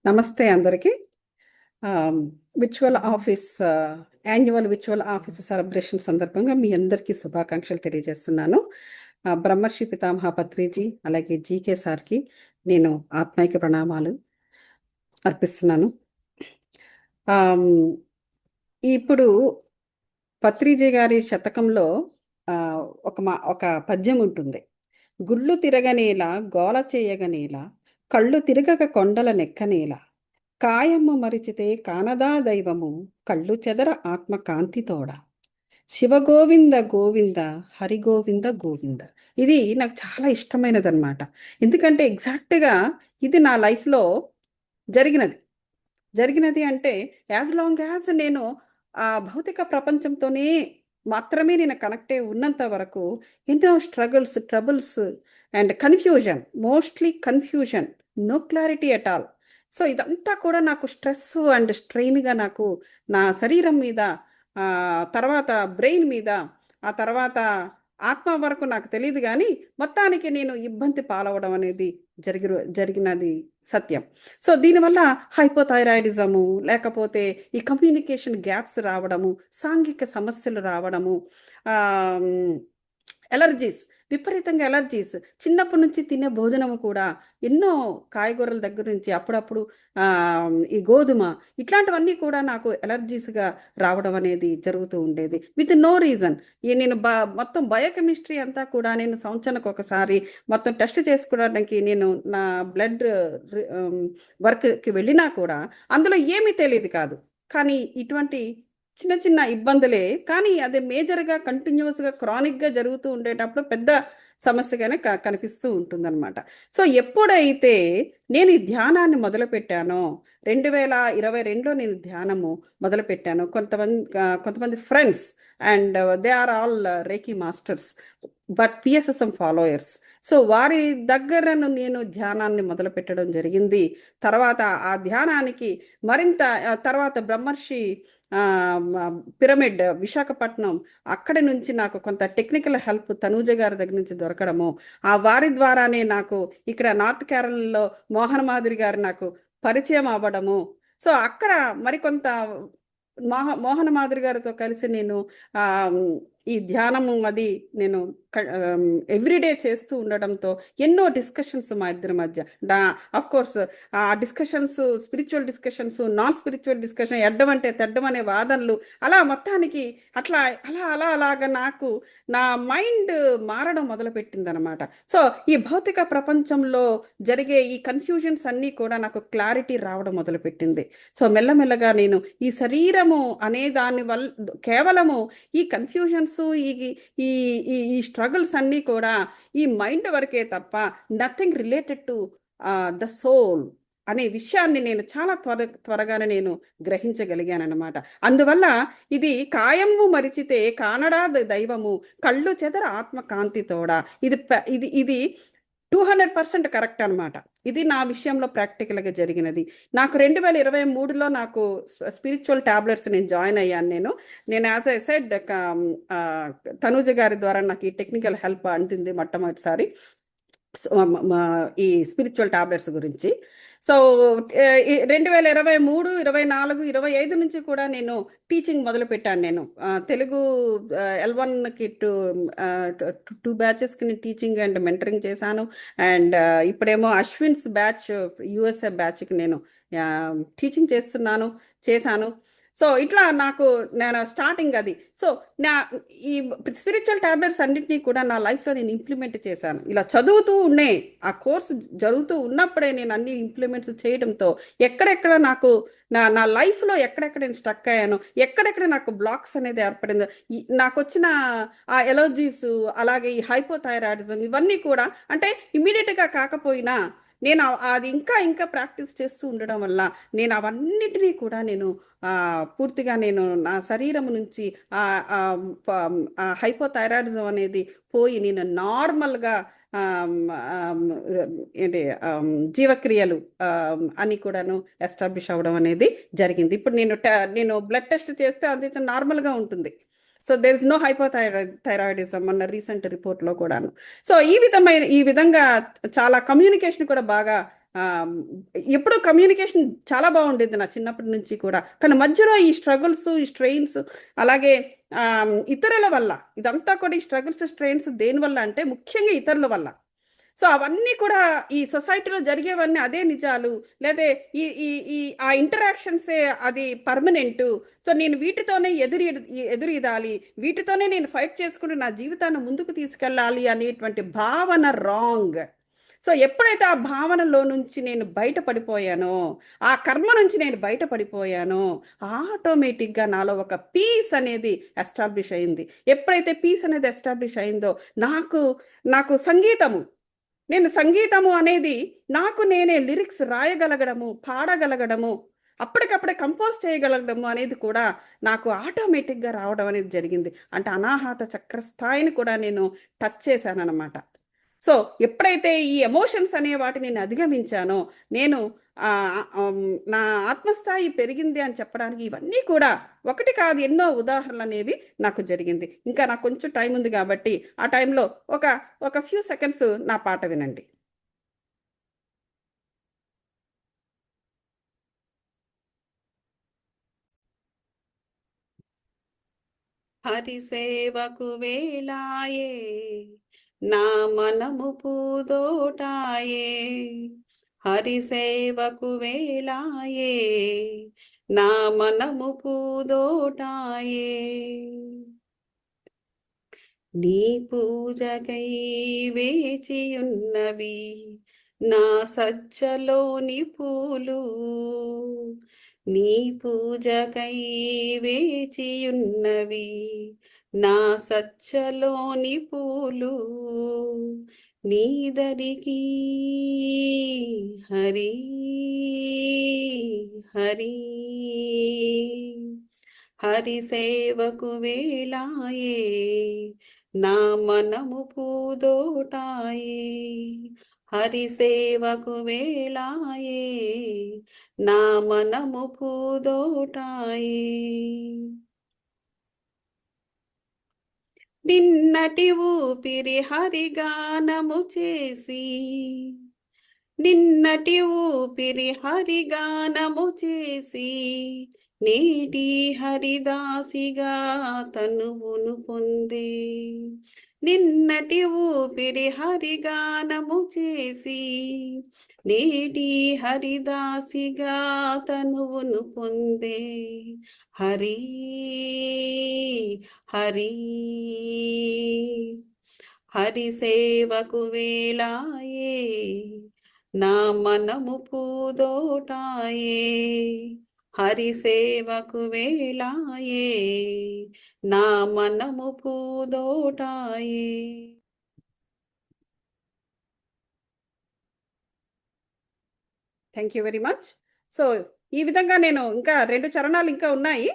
నమస్తే అందరికీ. Virtual office annual virtual office celebration సందర్భంగా మీ అందరికీ శుభాకాంక్షలు తెలియజేస్తున్నాను. బ్రహ్మర్షి పితామహ పత్రిజీ అలాగే జీకే సార్కి నేను ఆత్మైక ప్రణామాలు అర్పిస్తున్నాను. ఇప్పుడు పత్రిజీ గారి శతకంలో ఒక పద్యం ఉంటుంది. గుళ్ళు తిరగనేల గోల చేయగనేల కళ్ళు తిరగక కొండల నెక్కనేల కాయమ్మ మరిచితే కానదా దైవము కళ్ళు చెదర ఆత్మ కాంతితోడ శివగోవింద గోవింద హరిగోవింద గోవింద. ఇది నాకు చాలా ఇష్టమైనదన్నమాట. ఎందుకంటే ఎగ్జాక్ట్గా ఇది నా లైఫ్లో జరిగినది. జరిగినది అంటే యాజ్ లాంగ్ యాజ్ నేను ఆ భౌతిక ప్రపంచంతోనే మాత్రమే నేను కనెక్ట్ అయి ఉన్నంత వరకు ఎన్నో struggles, troubles and confusion, mostly confusion, no clarity at all. So ఇదంతా కూడా నాకు స్ట్రెస్ అండ్ స్ట్రెయిన్గా నాకు నా శరీరం మీద, తర్వాత బ్రెయిన్ మీద, ఆ తర్వాత ఆత్మ వరకు నాకు తెలియదు, కానీ మొత్తానికి నేను ఇబ్బంది పాలవడం అనేది జరిగినది సత్యం. సో దీనివల్ల హైపోథైరాయిడిజము, లేకపోతే ఈ కమ్యూనికేషన్ గ్యాప్స్ రావడము, సాంఘిక సమస్యలు రావడము, ఎలర్జీస్, విపరీతంగా ఎలర్జీస్, చిన్నప్పటి నుంచి తినే భోజనము కూడా ఎన్నో కాయగూరల దగ్గర నుంచి అప్పుడప్పుడు ఈ గోధుమ, ఇట్లాంటివన్నీ కూడా నాకు ఎలర్జీస్గా రావడం అనేది జరుగుతూ ఉండేది విత్ నో రీజన్. నేను మొత్తం బయోకెమిస్ట్రీ అంతా కూడా నేను సంవత్సరానికి ఒకసారి మొత్తం టెస్ట్ చేసుకోవడానికి నేను నా బ్లడ్ వర్క్కి వెళ్ళినా కూడా అందులో ఏమీ తెలియదు కాదు. కానీ ఇటువంటి చిన్న చిన్న ఇబ్బందులే, కానీ అది మేజర్గా కంటిన్యూస్గా క్రానిక్గా జరుగుతూ ఉండేటప్పుడు పెద్ద సమస్యగానే కనిపిస్తూ ఉంటుందన్నమాట. సో ఎప్పుడైతే నేను ఈ ధ్యానాన్ని మొదలుపెట్టానో, 2022లో నేను ధ్యానము మొదలుపెట్టాను. కొంతమంది friends and they are all Reiki masters but PSSM followers. So వారి దగ్గరను నేను ధ్యానాన్ని మొదలు పెట్టడం జరిగింది. తర్వాత ఆ ధ్యానానికి మరింత తర్వాత బ్రహ్మర్షి పిరమిడ్ విశాఖపట్నం, అక్కడి నుంచి నాకు కొంత టెక్నికల్ హెల్ప్ తనూజ గారి దగ్గర నుంచి దొరకడము, ఆ వారి ద్వారానే నాకు ఇక్కడ నార్త్ కేరళలో మోహన్ మాధురి గారు నాకు పరిచయం అవ్వడము. సో అక్కడ మరికొంత మోహన్ మాధురి గారితో కలిసి నేను ఈ ధ్యానము అది నేను ఎవ్రీడే చేస్తూ ఉండడంతో ఎన్నో డిస్కషన్స్ మా ఇద్దరి మధ్య. అఫ్ కోర్స్ ఆ discussions, spiritual discussions, non spiritual discussion, ఎడ్డం అంటే తెడ్డం అనే వాదనలు, అలా మొత్తానికి అట్లా అలాగా నాకు నా మైండ్ మారడం మొదలుపెట్టిందనమాట. సో ఈ భౌతిక ప్రపంచంలో జరిగే ఈ కన్ఫ్యూజన్స్ అన్నీ కూడా నాకు క్లారిటీ రావడం మొదలుపెట్టింది. సో మెల్లమెల్లగా నేను ఈ శరీరము అనే దాని వల్ల కేవలము ఈ కన్ఫ్యూజన్స్, ఈ ఈ స్ట్రగుల్స్ అన్నీ కూడా ఈ మైండ్ వరకే తప్ప nothing related to the soul అనే విషయాన్ని నేను చాలా త్వరగానే నేను గ్రహించగలిగానమాట. అందువల్ల ఇది కాయము మరిచితే కానడా దైవము కళ్ళు చెదర ఆత్మకాంతితోడ, ఇది ఇది ఇది 200% కరెక్ట్ అనమాట. ఇది నా విషయంలో ప్రాక్టికల్గా జరిగినది. నాకు 2023లో నాకు స్పిరిచువల్ టాబ్లెట్స్ నేను జాయిన్ అయ్యాను. నేను యాజ్ ఐ సెడ్ తనూజ గారి ద్వారా నాకు ఈ టెక్నికల్ హెల్ప్ అందింది మొట్టమొదటిసారి ఈ స్పిరిచువల్ టాబ్లెట్స్ గురించి. సో 2023, 24, 25 నుంచి కూడా నేను టీచింగ్ మొదలు పెట్టాను. నేను తెలుగు L1కి 2 బ్యాచెస్కి నేను టీచింగ్ అండ్ మెంటరింగ్ చేశాను. అండ్ ఇప్పుడేమో అశ్విన్స్ బ్యాచ్, USA బ్యాచ్కి నేను టీచింగ్ చేశాను. సో ఇట్లా నేను స్టార్టింగ్ అది. సో ఈ స్పిరిచువల్ టాబ్లెట్స్ అన్నింటినీ కూడా నా లైఫ్లో నేను ఇంప్లిమెంట్ చేశాను. ఇలా చదువుతూ ఉన్నాయి, ఆ కోర్సు జరుగుతూ ఉన్నప్పుడే నేను అన్ని ఇంప్లిమెంట్స్ చేయడంతో ఎక్కడెక్కడ నాకు నా లైఫ్లో ఎక్కడెక్కడ నేను స్టక్ అయ్యాను, ఎక్కడెక్కడ నాకు బ్లాక్స్ అనేది ఏర్పడిందో, నాకు వచ్చిన ఆ ఎలర్జీస్, అలాగే ఈ హైపోథైరాయిడిజం, ఇవన్నీ కూడా అంటే ఇమీడియట్గా కాకపోయినా నేను అది ఇంకా ప్రాక్టీస్ చేస్తూ ఉండడం వల్ల నేను అవన్నిటినీ కూడా నేను పూర్తిగా నేను నా శరీరం నుంచి హైపోథైరాయిడిజం అనేది పోయి నేను నార్మల్గా ఏంటి జీవక్రియలు అని కూడాను ఎస్టాబ్లిష్ అవ్వడం అనేది జరిగింది. ఇప్పుడు నేను బ్లడ్ టెస్ట్ చేస్తే అది నార్మల్గా ఉంటుంది. So there is no hypothyroidism అన్న రీసెంట్ రిపోర్ట్లో కూడాను. సో ఈ విధంగా చాలా కమ్యూనికేషన్ కూడా బాగా ఆహ్, ఎప్పుడూ కమ్యూనికేషన్ చాలా బాగుండేది నా చిన్నప్పటి నుంచి కూడా. కానీ మధ్యలో ఈ స్ట్రగుల్స్, ఈ స్ట్రెయిన్స్ అలాగే ఇతరుల వల్ల ఇదంతా కూడా ఈ స్ట్రగుల్స్, స్ట్రెయిన్స్ దేనివల్ల అంటే ముఖ్యంగా ఇతరుల వల్ల. సో అవన్నీ కూడా ఈ సొసైటీలో జరిగేవన్నీ అదే నిజాలు. లేతే ఈ ఈ ఈ ఆ ఇంటరాక్షన్సే అది పర్మనెంటు. సో నేను వీటితోనే ఎదురీదాలి. వీటితోనే నేను ఫైట్ చేసుకుంటూ నా జీవితాన్ని ముందుకు తీసుకెళ్ళాలి అనేటువంటి భావన రాంగ్. సో ఎప్పుడైతే ఆ భావనలో నుంచి నేను బయట పడిపోయానో, ఆ కర్మ నుంచి నేను బయట పడిపోయానో, ఆటోమేటిక్‌గా నాలో ఒక పీస్ అనేది ఎస్టాబ్లిష్ అయింది. ఎప్పుడైతే పీస్ అనేది ఎస్టాబ్లిష్ అయిందో, నాకు నాకు సంగీతము నేను సంగీతము అనేది నాకు నేనే లిరిక్స్ రాయగలగడము, పాడగలగడము, అప్పటికప్పుడే కంపోజ్ చేయగలగడము అనేది కూడా నాకు ఆటోమేటిక్‌గా రావడం అనేది జరిగింది. అంటే అనాహత చక్ర స్థాయిని కూడా నేను టచ్ చేశాననమాట. సో, ఎప్పుడైతే ఈ ఎమోషన్స్ అనే వాటిని నేను అధిగమించానో, నేను నా ఆత్మస్థాయి పెరిగింది అని చెప్పడానికి ఇవన్నీ కూడా ఒకటి కాదు ఎన్నో ఉదాహరణలనేవి నాకు జరిగింది. ఇంకా నాకు కొంచెం టైం ఉంది గాబట్టి, ఆ టైంలో ఒక ఒక ఫ్యూ సెకండ్స్ నా పాట వినండి. హరి సేవకు వేళాయే నా మనము పూదోటాయే హరి సేవకు వేళాయే నా మనము పూదోటాయే నీ పూజకై వేచియున్నవి నా సజ్జలోని పూలు నీ పూజకై వేచియున్నవి నా సజ్జలోని పూలు నీదరికి హరి హరి హరి సేవకు వేళాయే నా మనము పూదోటాయే హరి సేవకు వేళాయే నా మనము పూదోటాయే నిన్నటి ఊపిరి హరిగానము చేసి నిన్నటి ఊపిరి హరిగానము చేసి నేటి హరిదాసిగా తనువును పొందే నిన్నటి ఊపిరి హరిగానము చేసి నేటి హరిదాసిగా తనువును పొందే హరి హరి హరి సేవకు వేళాయే నా మనము పూదోటాయే హరి సేవకు వేళాయే నా మనము పూదోటాయే thank you very much. So, ఈ విధంగా నేను ఇంకా 2 చరణాలు ఇంకా ఉన్నాయి.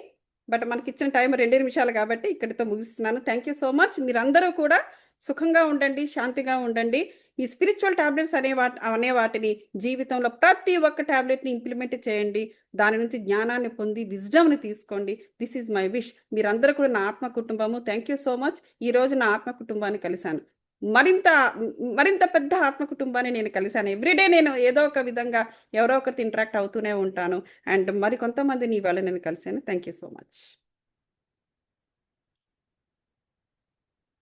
బట్ మనకిచ్చిన టైం 2 నిమిషాలు కాబట్టి ఇక్కడితో ముగిస్తున్నాను. Thank you so much. మీరందరూ కూడా సుఖంగా ఉండండి, శాంతిగా ఉండండి. ఈ స్పిరిచ్యువల్ టాబ్లెట్స్ అనే వాటిని జీవితంలో ప్రతి ఒక్క టాబ్లెట్‌ని ఇంప్లిమెంట్ చేయండి. దాని నుంచి జ్ఞానాన్ని పొంది విజ్డమ్‌ని తీసుకోండి. This is my wish. మీరందరూ కూడా నా ఆత్మ కుటుంబము. Thank you so much. ఈరోజు నా ఆత్మ కుటుంబాన్ని కలిసాను. మరింత మరింత పెద్ద ఆత్మ కుటుంబాన్ని నేను కలిసాను. ఎవ్రీడే నేను ఏదో ఒక విధంగా ఎవరో ఒకరితో ఇంటరాక్ట్ అవుతూనే ఉంటాను. అండ్ మరి కొంతమందిని ఇవాళ నేను కలిసాను. Thank you so much.